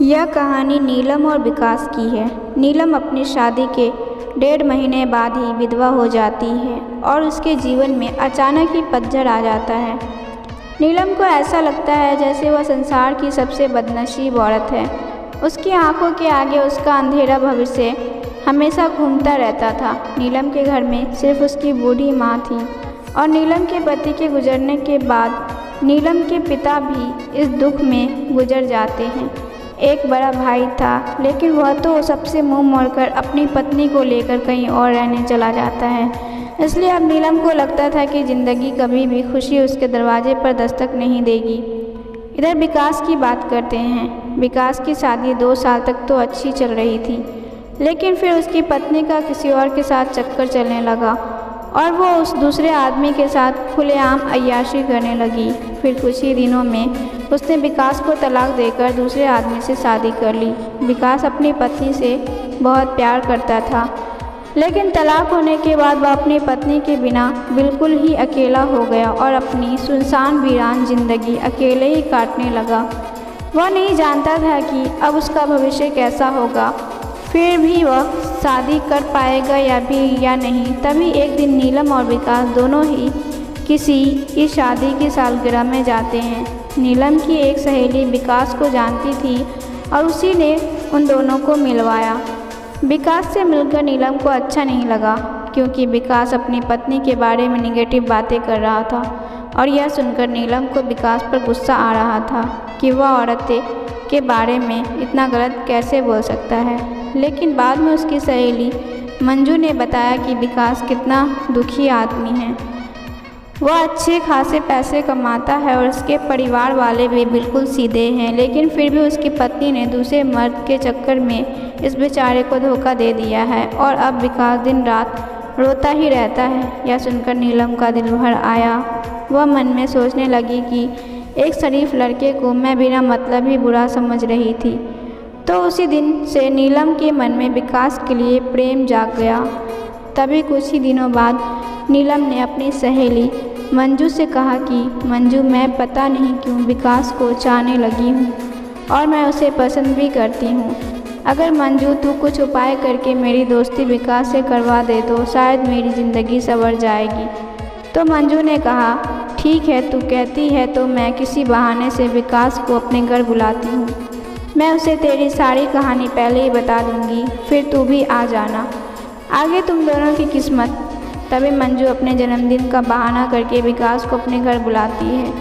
यह कहानी नीलम और विकास की है। नीलम अपनी शादी के 1.5 महीने बाद ही विधवा हो जाती है और उसके जीवन में अचानक ही पतझड़ आ जाता है। नीलम को ऐसा लगता है जैसे वह संसार की सबसे बदनसीब औरत है। उसकी आंखों के आगे उसका अंधेरा भविष्य हमेशा घूमता रहता था। नीलम के घर में सिर्फ उसकी बूढ़ी माँ थी और नीलम के पति के गुजरने के बाद नीलम के पिता भी इस दुख में गुजर जाते हैं। एक बड़ा भाई था, लेकिन वह तो सबसे मुंह मोड़कर अपनी पत्नी को लेकर कहीं और रहने चला जाता है। इसलिए अब नीलम को लगता था कि ज़िंदगी कभी भी खुशी उसके दरवाजे पर दस्तक नहीं देगी। इधर विकास की बात करते हैं। विकास की शादी 2 साल तक तो अच्छी चल रही थी, लेकिन फिर उसकी पत्नी का किसी और के साथ चक्कर चलने लगा और वो उस दूसरे आदमी के साथ खुलेआम अय्याशी करने लगी। फिर कुछ ही दिनों में उसने विकास को तलाक देकर दूसरे आदमी से शादी कर ली। विकास अपनी पत्नी से बहुत प्यार करता था, लेकिन तलाक होने के बाद वह अपनी पत्नी के बिना बिल्कुल ही अकेला हो गया और अपनी सुनसान वीरान जिंदगी अकेले ही काटने लगा। वह नहीं जानता था कि अब उसका भविष्य कैसा होगा, फिर भी वह शादी कर पाएगा या नहीं। तभी एक दिन नीलम और विकास दोनों ही किसी की शादी की सालगिरह में जाते हैं। नीलम की एक सहेली विकास को जानती थी और उसी ने उन दोनों को मिलवाया। विकास से मिलकर नीलम को अच्छा नहीं लगा, क्योंकि विकास अपनी पत्नी के बारे में नेगेटिव बातें कर रहा था और यह सुनकर नीलम को विकास पर गुस्सा आ रहा था कि वह औरतें के बारे में इतना गलत कैसे बोल सकता है। लेकिन बाद में उसकी सहेली मंजू ने बताया कि विकास कितना दुखी आदमी है। वह अच्छे खासे पैसे कमाता है और उसके परिवार वाले भी बिल्कुल सीधे हैं, लेकिन फिर भी उसकी पत्नी ने दूसरे मर्द के चक्कर में इस बेचारे को धोखा दे दिया है और अब विकास दिन रात रोता ही रहता है। यह सुनकर नीलम का दिल भर आया। वह मन में सोचने लगी कि एक शरीफ लड़के को मैं बिना मतलब ही बुरा समझ रही थी। तो उसी दिन से नीलम के मन में विकास के लिए प्रेम जाग गया। तभी कुछ ही दिनों बाद नीलम ने अपनी सहेली मंजू से कहा कि मंजू, मैं पता नहीं क्यों विकास को चाहने लगी हूँ और मैं उसे पसंद भी करती हूँ। अगर मंजू तू कुछ उपाय करके मेरी दोस्ती विकास से करवा दे तो शायद मेरी ज़िंदगी संवर जाएगी। तो मंजू ने कहा, ठीक है, तू कहती है तो मैं किसी बहाने से विकास को अपने घर बुलाती हूँ। मैं उसे तेरी सारी कहानी पहले ही बता दूँगी, फिर तू भी आ जाना। आगे तुम दोनों की किस्मत। तभी मंजू अपने जन्मदिन का बहाना करके विकास को अपने घर बुलाती है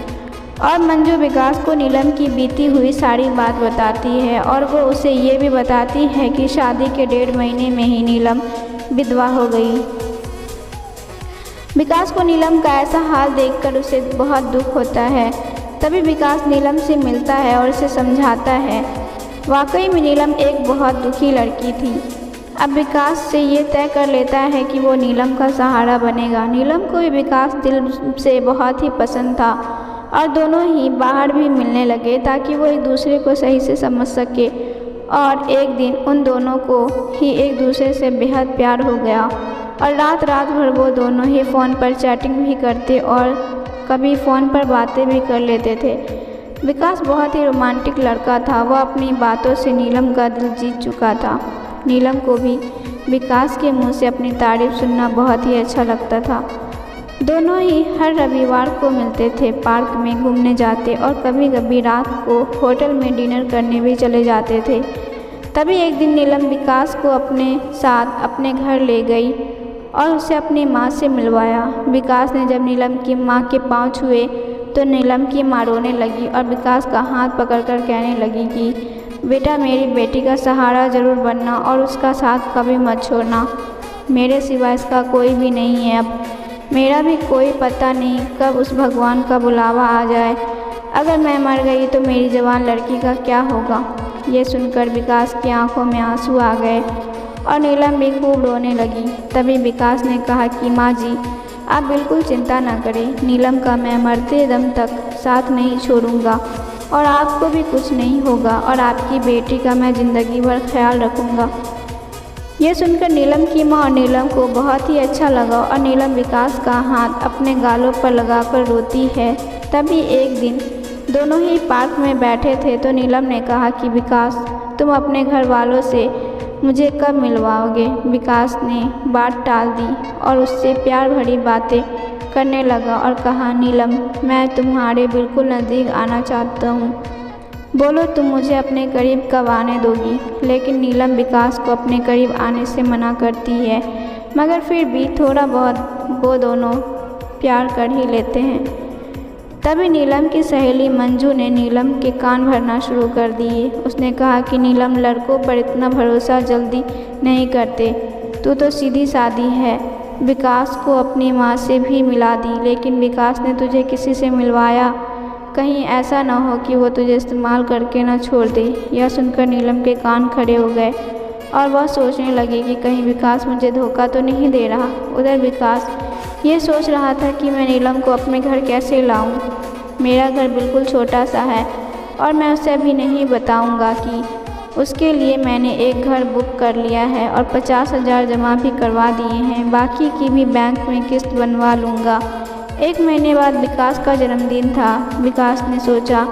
और मंजू विकास को नीलम की बीती हुई सारी बात बताती है और वो उसे ये भी बताती है कि शादी के 1.5 महीने में ही नीलम विधवा हो गई। विकास को नीलम का ऐसा हाल देखकर उसे बहुत दुख होता है। तभी विकास नीलम से मिलता है और उसे समझाता है। वाकई में नीलम एक बहुत दुखी लड़की थी। अब विकास से ये तय कर लेता है कि वो नीलम का सहारा बनेगा। नीलम को भी विकास दिल से बहुत ही पसंद था और दोनों ही बाहर भी मिलने लगे ताकि वो एक दूसरे को सही से समझ सके। और एक दिन उन दोनों को ही एक दूसरे से बेहद प्यार हो गया और रात भर वो दोनों ही फ़ोन पर चैटिंग भी करते और कभी फ़ोन पर बातें भी कर लेते थे। विकास बहुत ही रोमांटिक लड़का था। वह अपनी बातों से नीलम का दिल जीत चुका था। नीलम को भी विकास के मुंह से अपनी तारीफ सुनना बहुत ही अच्छा लगता था। दोनों ही हर रविवार को मिलते थे, पार्क में घूमने जाते और कभी कभी रात को होटल में डिनर करने भी चले जाते थे। तभी एक दिन नीलम विकास को अपने साथ अपने घर ले गई और उसे अपनी माँ से मिलवाया। विकास ने जब नीलम की माँ के पाँव छुए तो नीलम की माँ रोने लगी और विकास का हाथ पकड़कर कहने लगी कि बेटा, मेरी बेटी का सहारा ज़रूर बनना और उसका साथ कभी मत छोड़ना। मेरे सिवा इसका कोई भी नहीं है। अब मेरा भी कोई पता नहीं कब उस भगवान का बुलावा आ जाए। अगर मैं मर गई तो मेरी जवान लड़की का क्या होगा। ये सुनकर विकास की आंखों में आंसू आ गए और नीलम भी खूब रोने लगी। तभी विकास ने कहा कि माँ जी, आप बिल्कुल चिंता न करें। नीलम का मैं मरते दम तक साथ नहीं छोड़ूंगा और आपको भी कुछ नहीं होगा और आपकी बेटी का मैं ज़िंदगी भर ख्याल रखूँगा। यह सुनकर नीलम की माँ और नीलम को बहुत ही अच्छा लगा और नीलम विकास का हाथ अपने गालों पर लगाकर रोती है। तभी एक दिन दोनों ही पार्क में बैठे थे तो नीलम ने कहा कि विकास, तुम अपने घर वालों से मुझे कब मिलवाओगे। विकास ने बात टाल दी और उससे प्यार भरी बातें करने लगा और कहा, नीलम, मैं तुम्हारे बिल्कुल नज़दीक आना चाहता हूँ। बोलो तुम मुझे अपने करीब कब आने दोगी। लेकिन नीलम विकास को अपने करीब आने से मना करती है, मगर फिर भी थोड़ा बहुत वो दोनों प्यार कर ही लेते हैं। तभी नीलम की सहेली मंजू ने नीलम के कान भरना शुरू कर दिए। उसने कहा कि नीलम, लड़कों पर इतना भरोसा जल्दी नहीं करते। तू तो सीधी सादी है। विकास को अपनी माँ से भी मिला दी, लेकिन विकास ने तुझे किसी से मिलवाया। कहीं ऐसा ना हो कि वो तुझे इस्तेमाल करके ना छोड़ दे। यह सुनकर नीलम के कान खड़े हो गए और वह सोचने लगी कि कहीं विकास मुझे धोखा तो नहीं दे रहा। उधर विकास ये सोच रहा था कि मैं नीलम को अपने घर कैसे लाऊं। मेरा घर बिल्कुल छोटा सा है और मैं उसे अभी नहीं बताऊंगा कि उसके लिए मैंने एक घर बुक कर लिया है और 50,000 जमा भी करवा दिए हैं। बाकी की भी बैंक में किस्त बनवा लूँगा। 1 महीने बाद विकास का जन्मदिन था। विकास ने सोचा,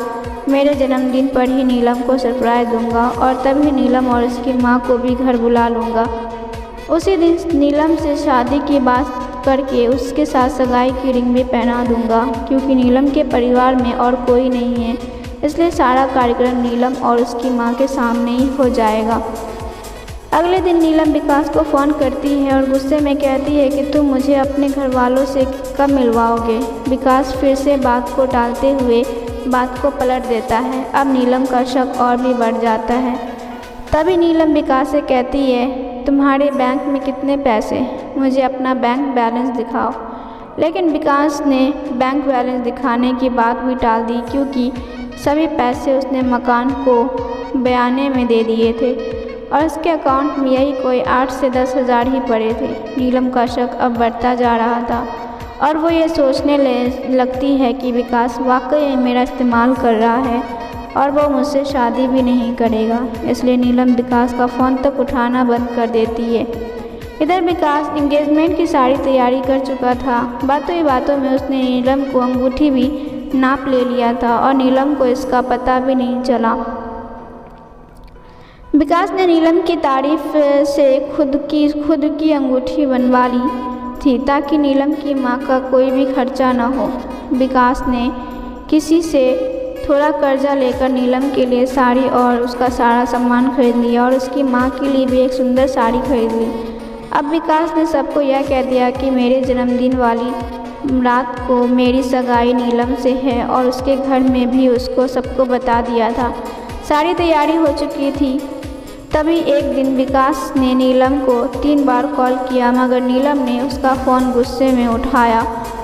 मेरे जन्मदिन पर ही नीलम को सरप्राइज़ दूंगा और तभी नीलम और उसकी माँ को भी घर बुला लूँगा। उसी दिन नीलम से शादी की बात करके उसके साथ सगाई की रिंग भी पहना दूंगा, क्योंकि नीलम के परिवार में और कोई नहीं है, इसलिए सारा कार्यक्रम नीलम और उसकी माँ के सामने ही हो जाएगा। अगले दिन नीलम विकास को फ़ोन करती है और गुस्से में कहती है कि तुम मुझे अपने घर वालों से कब मिलवाओगे। विकास फिर से बात को टालते हुए बात को पलट देता है। अब नीलम का शक और भी बढ़ जाता है। तभी नीलम विकास से कहती है, तुम्हारे बैंक में कितने पैसे, मुझे अपना बैंक बैलेंस दिखाओ। लेकिन विकास ने बैंक बैलेंस दिखाने की बात भी टाल दी, क्योंकि सभी पैसे उसने मकान को बयाने में दे दिए थे और उसके अकाउंट में यही कोई 8 से 10 हज़ार ही पड़े थे। नीलम का शक अब बढ़ता जा रहा था और वो ये सोचने लगती है कि विकास वाकई मेरा इस्तेमाल कर रहा है और वो मुझसे शादी भी नहीं करेगा। इसलिए नीलम विकास का फ़ोन तक उठाना बंद कर देती है। इधर विकास इंगेजमेंट की सारी तैयारी कर चुका था। बातों ही बातों में उसने नीलम को अंगूठी भी नाप ले लिया था और नीलम को इसका पता भी नहीं चला। विकास ने नीलम की तारीफ से खुद की अंगूठी बनवा ली थी ताकि नीलम की माँ का कोई भी खर्चा न हो। विकास ने किसी से थोड़ा कर्जा लेकर नीलम के लिए साड़ी और उसका सारा सामान खरीद लिया और उसकी माँ के लिए भी एक सुंदर साड़ी खरीद ली। अब विकास ने सबको यह कह दिया कि मेरे जन्मदिन वाली रात को मेरी सगाई नीलम से है और उसके घर में भी उसको सबको बता दिया था। सारी तैयारी हो चुकी थी। तभी एक दिन विकास ने नीलम को 3 बार कॉल किया, मगर नीलम ने उसका फ़ोन गुस्से में उठाया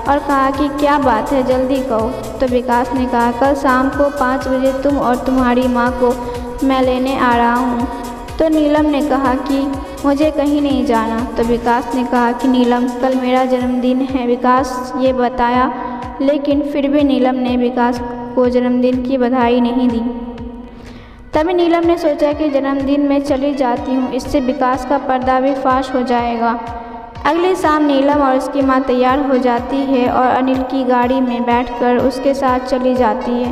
और कहा कि क्या बात है, जल्दी कहो। तो विकास ने कहा, कल शाम को 5 बजे तुम और तुम्हारी माँ को मैं लेने आ रहा हूँ। तो नीलम ने कहा कि मुझे कहीं नहीं जाना। तो विकास ने कहा कि नीलम, कल मेरा जन्मदिन है। विकास ये बताया, लेकिन फिर भी नीलम ने विकास को जन्मदिन की बधाई नहीं दी। तभी नीलम ने सोचा कि जन्मदिन में चली जाती हूँ, इससे विकास का पर्दा भी फाश हो जाएगा। अगली शाम नीलम और उसकी माँ तैयार हो जाती है और अनिल की गाड़ी में बैठकर उसके साथ चली जाती है।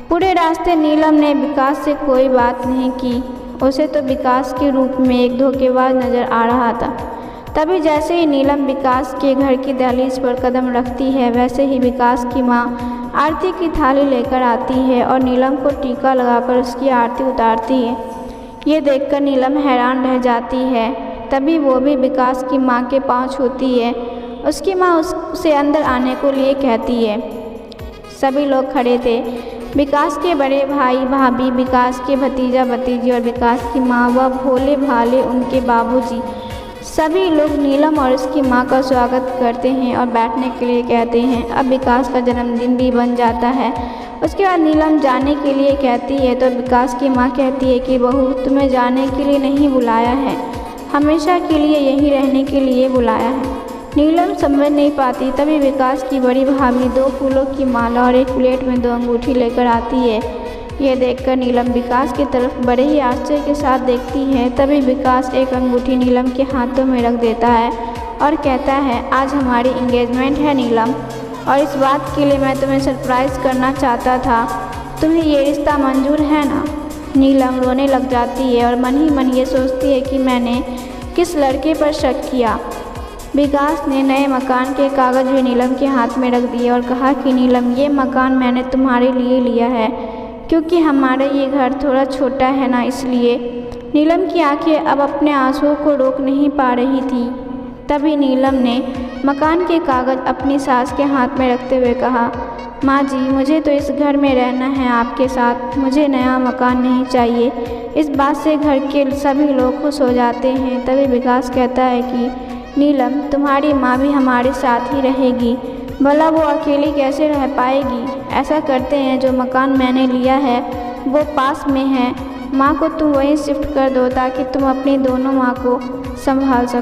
पूरे रास्ते नीलम ने विकास से कोई बात नहीं की। उसे तो विकास के रूप में एक धोखेबाज नज़र आ रहा था। तभी जैसे ही नीलम विकास के घर की दहलीज पर कदम रखती है, वैसे ही विकास की माँ आरती की थाली लेकर आती है और नीलम को टीका लगाकर उसकी आरती उतारती है। ये देखकर नीलम हैरान रह जाती है। तभी वो भी विकास की माँ के पाँव छूती है। उसकी माँ उसे अंदर आने को लिए कहती है। सभी लोग खड़े थे। विकास के बड़े भाई भाभी, विकास के भतीजा भतीजी और विकास की माँ व भोले भाले उनके बाबूजी, सभी लोग नीलम और उसकी माँ का स्वागत करते हैं और बैठने के लिए कहते हैं। अब विकास का जन्मदिन भी बन जाता है। उसके बाद नीलम जाने के लिए कहती है तो विकास की माँ कहती है कि बहू, तुम्हें जाने के लिए नहीं बुलाया है, हमेशा के लिए यहीं रहने के लिए बुलाया है। नीलम समझ नहीं पाती। तभी विकास की बड़ी भाभी 2 फूलों की माला और एक प्लेट में 2 अंगूठी लेकर आती है। यह देखकर नीलम विकास की तरफ बड़े ही आश्चर्य के साथ देखती है। तभी विकास एक अंगूठी नीलम के हाथों में रख देता है और कहता है, आज हमारी इंगेजमेंट है नीलम, और इस बात के लिए मैं तुम्हें सरप्राइज़ करना चाहता था तुम्हें ये रिश्ता मंजूर है ना? नीलम रोने लग जाती है और मन ही मन ये सोचती है कि मैंने किस लड़के पर शक किया। विकास ने नए मकान के कागज़ भी नीलम के हाथ में रख दिए और कहा कि नीलम, ये मकान मैंने तुम्हारे लिए लिया है क्योंकि हमारा ये घर थोड़ा छोटा है ना, इसलिए। नीलम की आंखें अब अपने आंसुओं को रोक नहीं पा रही थी। तभी नीलम ने मकान के कागज़ अपनी सास के हाथ में रखते हुए कहा, माँ जी, मुझे तो इस घर में रहना है आपके साथ, मुझे नया मकान नहीं चाहिए। इस बात से घर के सभी लोग खुश हो जाते हैं। तभी विकास कहता है कि नीलम, तुम्हारी माँ भी हमारे साथ ही रहेगी, भला वो अकेली कैसे रह पाएगी? ऐसा करते हैं, जो मकान मैंने लिया है वो पास में है, माँ को तुम वहीं शिफ्ट कर दो ताकि तुम अपनी दोनों माँ को संभाल सको।